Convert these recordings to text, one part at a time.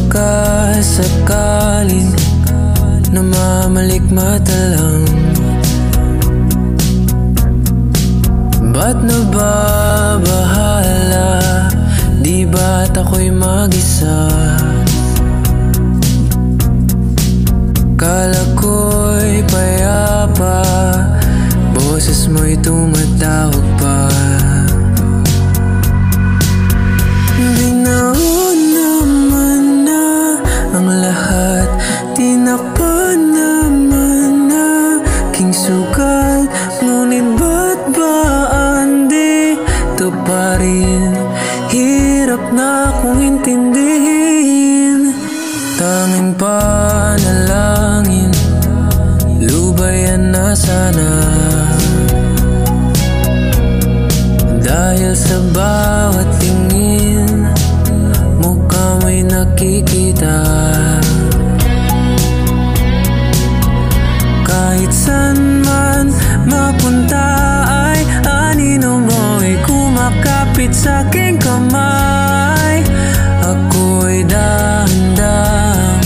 baka sakaling namamalikmata lang. Ba't nababahala? Di ba't ako'y mag-isa? Kala ko'y payapa, boses mo'y tumatawag pa. Binaon naman na ang lahat, tinakpan naman na aking sugat. Ngunit ba't ba andito pa rin? Hirap na akong intindihin. Tanging panalangin, lubayan na sana. Dahil sa bawat tingin, mukha mo'y nakikita. Kahit saan man mapunta ay anino mo'y kumakapit sa aking kamay. Ako'y dahan-dahang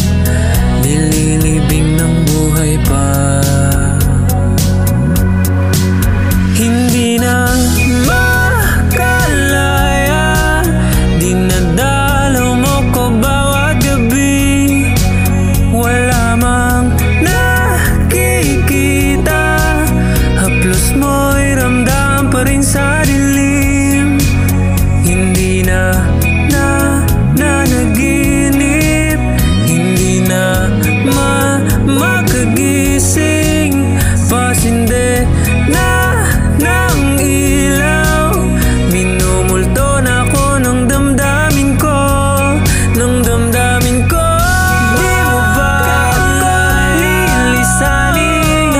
nililibing ng buhay pa. Hindi na makalaya, dinadalaw mo ko bawat gabi. Wala mang nakikita, haplos mo'y ramdam pa rin sa dilim. Hindi na nanaginip, hindi na makagising. Pasinde na ng ilaw, minumulto na ako ng damdamin ko, ng damdamin ko. Di mo ba ako lilisanin?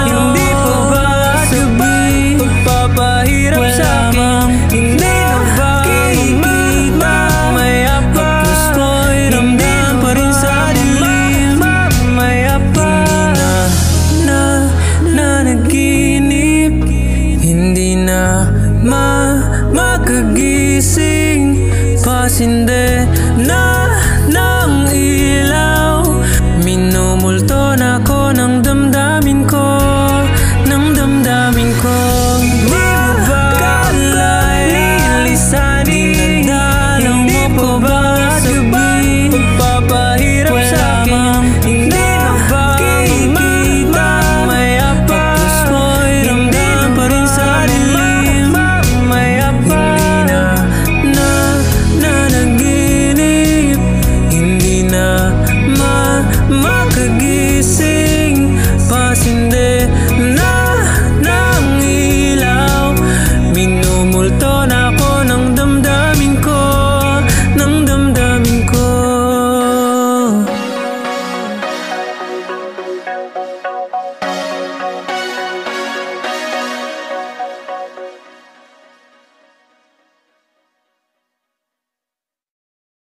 Hindi pa ba sabi pagpapahirap sa akin? Hindi na ba makikita? Mamaya pa, haplos mo'y ramdam pa rin sa dilim. Mamaya pa, hindi na nanaginip, hindi na makagising. Pasinde na ng ilaw, minumulto na ako ng damdamin.